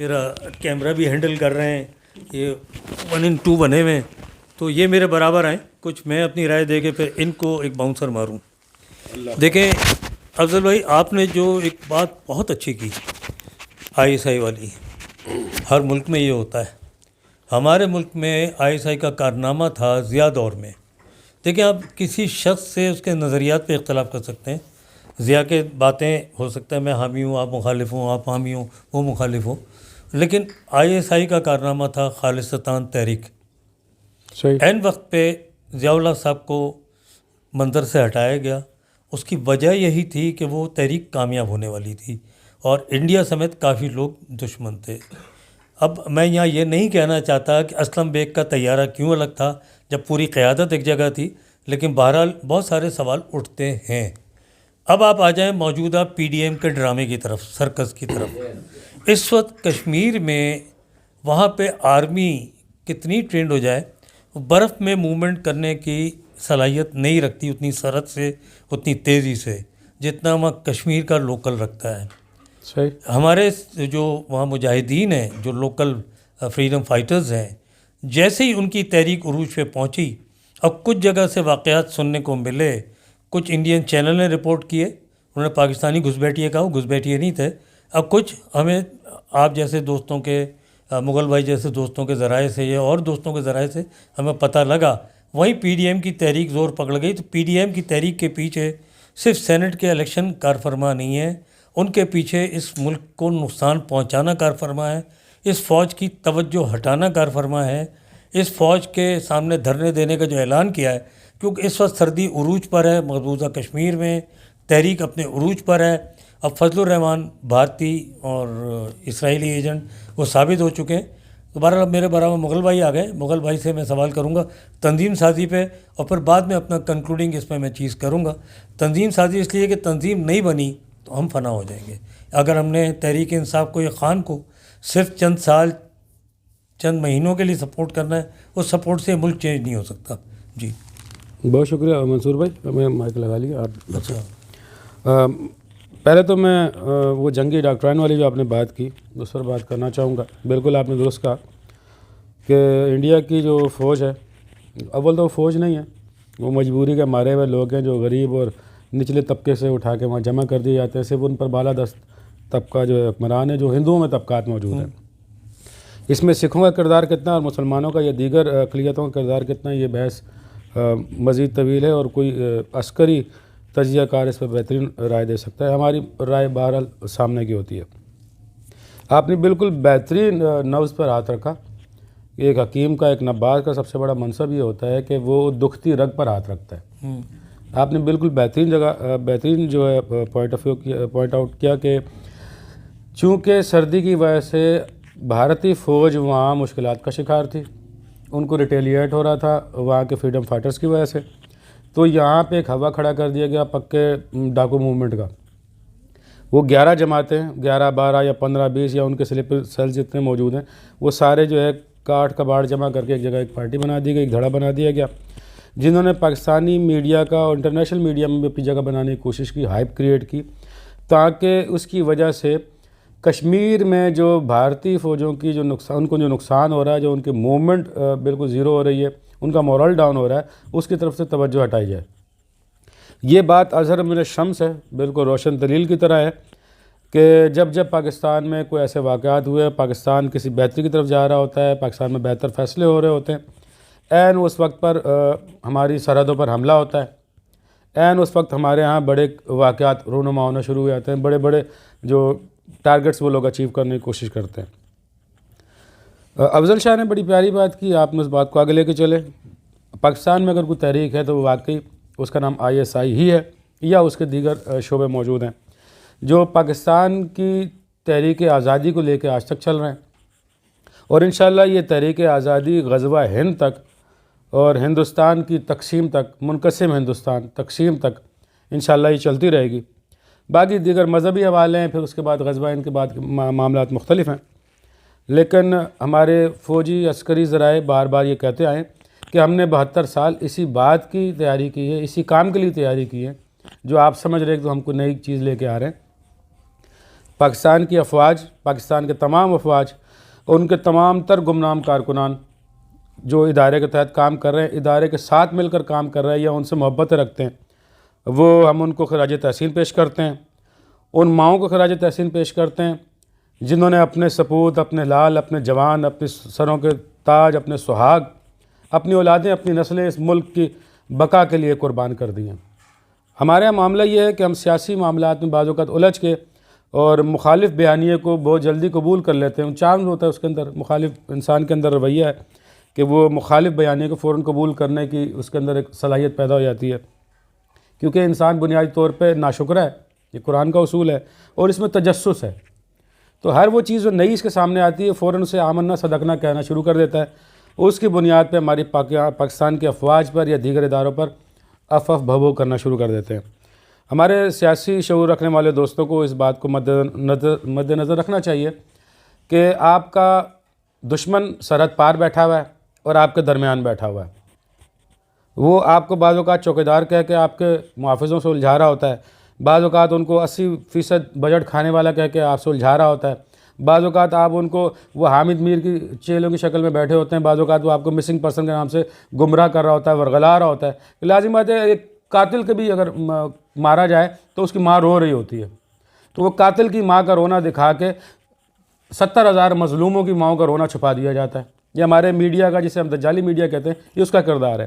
میرا کیمرہ بھی ہینڈل کر رہے ہیں, یہ 1:2 بنے ہوئے ہیں, تو یہ میرے برابر آئیں, کچھ میں اپنی رائے دے کے پھر ان کو ایک باؤنسر ماروں. دیکھیں افضل بھائی, آپ نے جو ایک بات بہت اچھی کی ISI والی, ہر ملک میں یہ ہوتا ہے. ہمارے ملک میں ISI کا کارنامہ تھا ضیاء دور میں. دیکھیں آپ کسی شخص سے اس کے نظریات پہ اختلاف کر سکتے ہیں, ضیاء کے باتیں ہو سکتا ہے میں حامی ہوں, آپ مخالف ہوں, آپ حامی ہوں, وہ مخالف ہوں, لیکن ISI کا کارنامہ تھا خالصتاً تحریک. عین وقت پہ ضیاء اللہ صاحب کو منظر سے ہٹایا گیا. اس کی وجہ یہی تھی کہ وہ تحریک کامیاب ہونے والی تھی اور انڈیا سمیت کافی لوگ دشمن تھے. اب میں یہاں یہ نہیں کہنا چاہتا کہ اسلم بیگ کا طیارہ کیوں الگ تھا جب پوری قیادت ایک جگہ تھی, لیکن بہرحال بہت سارے سوال اٹھتے ہیں. اب آپ آ جائیں موجودہ PDM کے ڈرامے کی طرف, سرکس کی طرف. اس وقت کشمیر میں وہاں پہ آرمی کتنی ٹرینڈ ہو جائے, برف میں موومنٹ کرنے کی صلاحیت نہیں رکھتی اتنی سرعت سے, اتنی تیزی سے, جتنا وہاں کشمیر کا لوکل رکھتا ہے. ہمارے جو وہاں مجاہدین ہیں, جو لوکل فریڈم فائٹرز ہیں, جیسے ہی ان کی تحریک عروج پہ پہنچی, اب کچھ جگہ سے واقعات سننے کو ملے, کچھ انڈین چینل نے رپورٹ کیے, انہوں نے پاکستانی گھس بیٹھیے کہا, وہ گھس بیٹھیے نہیں تھے. اب کچھ ہمیں آپ جیسے دوستوں کے, مغل بھائی جیسے دوستوں کے ذرائع سے یا اور دوستوں کے ذرائع سے ہمیں پتہ لگا, وہیں PDM کی تحریک زور پکڑ گئی. تو PDM کی تحریک کے پیچھے صرف سینٹ کے الیکشن کار فرما نہیں ہے, ان کے پیچھے اس ملک کو نقصان پہنچانا کار فرما ہے, اس فوج کی توجہ ہٹانا کار فرما ہے, اس فوج کے سامنے دھرنے دینے کا جو اعلان کیا ہے, کیونکہ اس وقت سردی عروج پر ہے مقبوضہ کشمیر میں, تحریک اپنے عروج پر ہے. اب فضل الرحمان بھارتی اور اسرائیلی ایجنٹ وہ ثابت ہو چکے ہیں. دوبارہ میرے برابر مغل بھائی آ گئے, مغل بھائی سے میں سوال کروں گا تنظیم سازی پہ, اور پھر بعد میں اپنا کنکلوڈنگ اس پہ میں چیز کروں گا. تنظیم سازی اس لیے کہ تنظیم نہیں بنی تو ہم فنا ہو جائیں گے. اگر ہم نے تحریک انصاف کو, یہ خان کو صرف چند سال چند مہینوں کے لیے سپورٹ کرنا ہے, اس سپورٹ سے ملک چینج نہیں ہو سکتا. جی بہت شکریہ منصور بھائی, میں مائک لگا لیا آپ. اچھا, پہلے تو میں وہ جنگی ڈاکٹرائن والی جو آپ نے بات کی اس پر بات کرنا چاہوں گا. بالکل آپ نے درست کہا کہ انڈیا کی جو فوج ہے, اول تو وہ فوج نہیں ہے, وہ مجبوری کے مارے ہوئے لوگ ہیں جو غریب اور نچلے طبقے سے اٹھا کے وہاں جمع کر دیے جاتے ہیں. صرف ان پر بالادست طبقہ جو ہے حکمران ہے, جو ہندوؤں میں طبقات موجود ہیں. اس میں سکھوں کا کردار کتنا اور مسلمانوں کا یا دیگر اقلیتوں کا کردار کتنا, یہ بحث مزید طویل ہے, اور کوئی عسکری تجزیہ کار اس پر بہترین رائے دے سکتا ہے. ہماری رائے بہرحال سامنے کی ہوتی ہے. آپ نے بالکل بہترین نبض پر ہاتھ رکھا. ایک حکیم کا, ایک نباز کا سب سے بڑا منصب یہ ہوتا ہے کہ وہ دکھتی رگ پر ہاتھ رکھتا ہے. آپ نے بالکل بہترین جگہ, بہترین جو ہے پوائنٹ آؤٹ کیا کہ چونکہ سردی کی وجہ سے بھارتی فوج وہاں مشکلات کا شکار تھی, ان کو ریٹیلیٹ ہو رہا تھا وہاں کے فریڈم فائٹرز کی وجہ سے, تو یہاں پہ ایک ہوا کھڑا کر دیا گیا پکے ڈاکو موومنٹ کا. وہ 11 جماعتیں, 11 12 یا 15 20 یا ان کے سلیپر سیل جتنے موجود ہیں, وہ سارے جو ہے کاٹ کباڑ جمع کر کے ایک جگہ ایک پارٹی بنا دی گئی, ایک دھڑا بنا دیا گیا, جنہوں نے پاکستانی میڈیا کا اور انٹرنیشنل میڈیا میں بھی اپنی جگہ بنانے کی کوشش کی, ہائپ کریٹ کی, تاکہ اس کی وجہ سے کشمیر میں جو بھارتی فوجوں کی جو نقصان ہو رہا ہے, جو ان کی موومنٹ بالکل زیرو ہو رہی ہے, ان کا مورل ڈاؤن ہو رہا ہے, اس کی طرف سے توجہ ہٹائی جائے. یہ بات اظہر من الشمس ہے, بالکل روشن دلیل کی طرح ہے کہ جب جب پاکستان میں کوئی ایسے واقعات ہوئے, پاکستان کسی بہتری کی طرف جا رہا ہوتا ہے, پاکستان میں بہتر فیصلے ہو رہے ہوتے ہیں, عین اس وقت پر ہماری سرحدوں پر حملہ ہوتا ہے, عین اس وقت ہمارے ہاں بڑے واقعات رونما ہونا شروع ہو جاتے ہیں, بڑے بڑے جو ٹارگٹس وہ لوگ اچیو کرنے کی کوشش کرتے ہیں. افضل شاہ نے بڑی پیاری بات کی, آپ نے اس بات کو آگے لے کے چلے. پاکستان میں اگر کوئی تحریک ہے تو وہ واقعی اس کا نام ISI ہی ہے یا اس کے دیگر شعبے موجود ہیں جو پاکستان کی تحریک آزادی کو لے کے آج تک چل رہے ہیں, اور انشاءاللہ یہ تحریک آزادی غزوہ ہند تک اور ہندوستان کی تقسیم تک, منقسم ہندوستان تقسیم تک انشاءاللہ یہ چلتی رہے گی. باقی دیگر مذہبی حوالے ہیں, پھر اس کے بعد غزوہ ہند کے بعد معاملات مختلف ہیں, لیکن ہمارے فوجی عسکری ذرائع بار بار یہ کہتے آئے کہ ہم نے 72 سال اسی بات کی تیاری کی ہے, اسی کام کے لیے تیاری کی ہے جو آپ سمجھ رہے کہ تو ہم کو نئی چیز لے کے آ رہے ہیں. پاکستان کی افواج، پاکستان کے تمام افواج، ان کے تمام تر گمنام کارکنان جو ادارے کے تحت کام کر رہے ہیں، ادارے کے ساتھ مل کر کام کر رہے ہیں یا ان سے محبت رکھتے ہیں، وہ ہم ان کو خراج تحسین پیش کرتے ہیں. ان ماؤں کو خراج تحسین پیش کرتے ہیں جنہوں نے اپنے سپوت، اپنے لال، اپنے جوان، اپنے سروں کے تاج، اپنے سہاگ، اپنی اولادیں، اپنی نسلیں اس ملک کی بقا کے لیے قربان کر دی ہیں. ہمارے یہاں معاملہ یہ ہے کہ ہم سیاسی معاملات میں بعض اوقات الجھ کے اور مخالف بیانیے کو بہت جلدی قبول کر لیتے ہیں. چانس ہوتا ہے اس کے اندر، مخالف انسان کے اندر رویہ ہے کہ وہ مخالف بیانیے کو فوراً قبول کرنے کی اس کے اندر ایک صلاحیت پیدا ہو جاتی ہے، کیونکہ انسان بنیادی طور پہ ناشکرا ہے. یہ قرآن کا اصول ہے اور اس میں تجسس ہے. تو ہر وہ چیز جو نئی اس کے سامنے آتی ہے فوراً اسے آمنا صدقنا کہنا شروع کر دیتا ہے. اس کی بنیاد پہ ہماری پاکستان کے افواج پر یا دیگر اداروں پر اف بھبو کرنا شروع کر دیتے ہیں. ہمارے سیاسی شعور رکھنے والے دوستوں کو اس بات کو مد نظر رکھنا چاہیے کہ آپ کا دشمن سرحد پار بیٹھا ہوا ہے اور آپ کے درمیان بیٹھا ہوا ہے. وہ آپ کو بعض اوقات چوکیدار کہہ کے آپ کے محافظوں سے الجھا رہا ہوتا ہے، بعض اوقات ان کو 80% بجٹ کھانے والا کہہ کے آپ سے الجھا رہا ہوتا ہے، بعض اوقات آپ ان کو وہ حامد میر کی چیلوں کی شکل میں بیٹھے ہوتے ہیں، بعض اوقات وہ آپ کو مسنگ پرسن کے نام سے گمراہ کر رہا ہوتا ہے، ورغلا رہا ہوتا ہے. لازم بات ہے ایک قاتل کے بھی اگر مارا جائے تو اس کی ماں رو رہی ہوتی ہے، تو وہ قاتل کی ماں کا رونا دکھا کے 70,000 مظلوموں کی ماؤں کا رونا چھپا دیا جاتا ہے. یہ ہمارے میڈیا کا، جسے ہم دجالی میڈیا کہتے ہیں، یہ اس کا کردار ہے.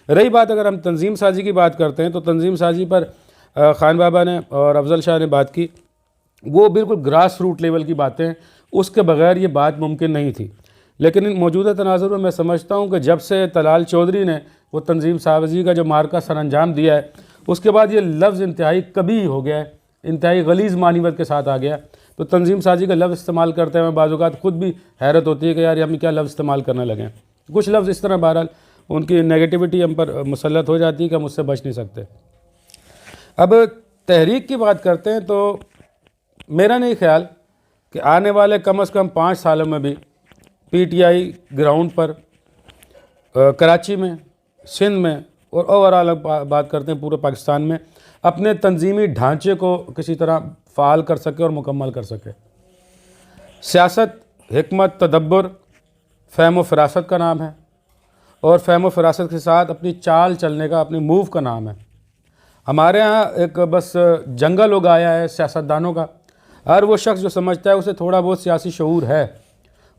رہی بات اگر ہم تنظیم سازی کی بات کرتے ہیں تو تنظیم سازی پر خان بابا نے اور افضل شاہ نے بات کی، وہ بالکل گراس روٹ لیول کی باتیں، اس کے بغیر یہ بات ممکن نہیں تھی. لیکن ان موجودہ تناظر میں میں سمجھتا ہوں کہ جب سے طلال چودھری نے وہ تنظیم سازی کا جو مارکہ سر انجام دیا ہے، اس کے بعد یہ لفظ انتہائی کبھی ہو گیا ہے، انتہائی غلیظ معنیت کے ساتھ آ گیا. تو تنظیم سازی کا لفظ استعمال کرتے ہوئے بعض اوقات خود بھی حیرت ہوتی ہے کہ یار ہم کیا لفظ استعمال کرنے لگے ہیں. کچھ لفظ اس طرح بہرحال ان کی نیگیٹیوٹی ہم پر مسلط ہو جاتی ہے کہ ہم اس سے بچ نہیں سکتے. اب تحریک کی بات کرتے ہیں تو میرا نہیں خیال کہ آنے والے کم از کم 5 سالوں میں بھی پی ٹی آئی گراؤنڈ پر کراچی میں، سندھ میں اور اوورال بات کرتے ہیں پورے پاکستان میں اپنے تنظیمی ڈھانچے کو کسی طرح فعال کر سکے اور مکمل کر سکے. سیاست حکمت، تدبر، فہم و فراست کا نام ہے، اور فہم و فراست کے ساتھ اپنی چال چلنے کا، اپنی موو کا نام ہے. ہمارے ہاں ایک بس جنگل اگایا ہے سیاستدانوں کا. ہر وہ شخص جو سمجھتا ہے اسے تھوڑا بہت سیاسی شعور ہے،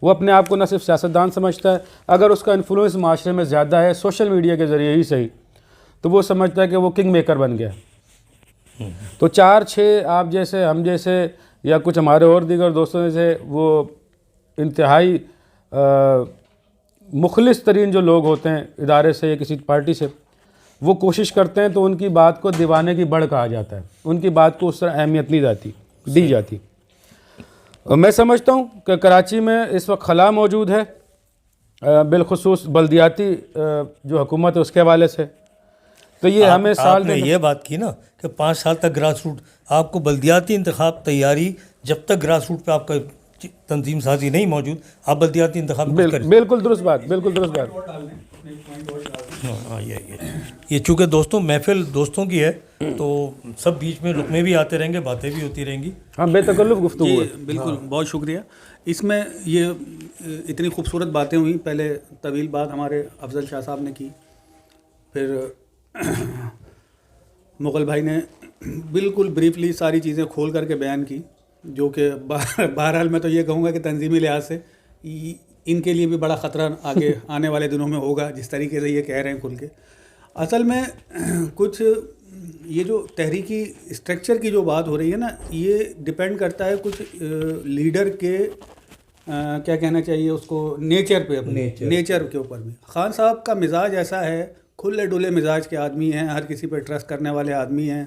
وہ اپنے آپ کو نہ صرف سیاستدان سمجھتا ہے، اگر اس کا انفلوئنس معاشرے میں زیادہ ہے سوشل میڈیا کے ذریعے ہی صحیح، تو وہ سمجھتا ہے کہ وہ کنگ میکر بن گیا. تو 4-6 آپ جیسے، ہم جیسے، یا کچھ ہمارے اور دیگر دوستوں جیسے وہ انتہائی مخلص ترین جو لوگ ہوتے ہیں ادارے سے یا کسی پارٹی سے، وہ کوشش کرتے ہیں تو ان کی بات کو دیوانے کی بڑھ کہا جاتا ہے، ان کی بات کو اس طرح اہمیت نہیں دی جاتی. میں سمجھتا ہوں کہ کراچی میں اس وقت خلا موجود ہے، بالخصوص بلدیاتی جو حکومت ہے اس کے حوالے سے. تو یہ ہمیں آپ نے یہ بات کی نا کہ 5 سال تک گراس روٹ، آپ کو بلدیاتی انتخاب تیاری، جب تک گراس روٹ پہ آپ کا تنظیم سازی نہیں موجود، آپ بلدیاتی انتخاب بالکل درست بات، بالکل درست بات. ہاں یہ چونکہ دوستوں محفل دوستوں کی ہے تو سب بیچ میں لقمے بھی آتے رہیں گے، باتیں بھی ہوتی رہیں گی. ہاں بے تکلف گفتگو ہے. بالکل، بہت شکریہ. اس میں یہ اتنی خوبصورت باتیں ہوئیں. پہلے طویل بات ہمارے افضل شاہ صاحب نے کی، پھر مغل بھائی نے بالکل بریفلی ساری چیزیں کھول کر کے بیان کی، جو کہ بہرحال میں تو یہ کہوں گا کہ تنظیمی لحاظ سے ان کے لیے بھی بڑا خطرہ آگے آنے والے دنوں میں ہوگا، جس طریقے سے یہ کہہ رہے ہیں کھل کے. اصل میں کچھ یہ جو تحریکی اسٹرکچر کی جو بات ہو رہی ہے نا، یہ ڈپینڈ کرتا ہے کچھ لیڈر کے کیا کہنا چاہیے اس کو، نیچر پہ، اپنے نیچر کے اوپر بھی. خان صاحب کا مزاج ایسا ہے، کھلے ڈلے مزاج کے آدمی ہیں، ہر کسی پہ ٹرسٹ کرنے والے آدمی ہیں.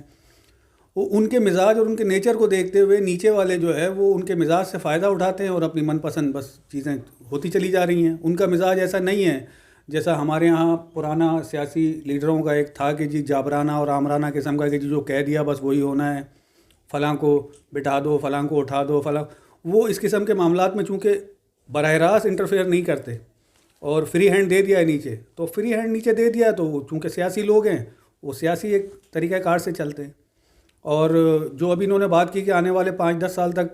وہ ان کے مزاج اور ان کے نیچر کو دیکھتے ہوئے نیچے والے جو ہے وہ ان کے مزاج سے فائدہ اٹھاتے ہیں اور اپنی من پسند بس چیزیں ہوتی چلی جا رہی ہیں. ان کا مزاج ایسا نہیں ہے جیسا ہمارے ہاں پرانا سیاسی لیڈروں کا ایک تھا کہ جی جابرانہ اور آمرانہ قسم کا، کہ جی جو کہہ دیا بس وہی ہونا ہے، فلاں کو بٹھا دو، فلاں کو اٹھا دو، فلاں. وہ اس قسم کے معاملات میں چونکہ براہ راست انٹرفیئر نہیں کرتے اور فری ہینڈ دے دیا ہے نیچے، تو فری ہینڈ نیچے دے دیا تو چونکہ سیاسی لوگ ہیں وہ سیاسی ایک طریقہ کار سے چلتے ہیں. اور جو ابھی انہوں نے بات کی کہ آنے والے 5-10 سال تک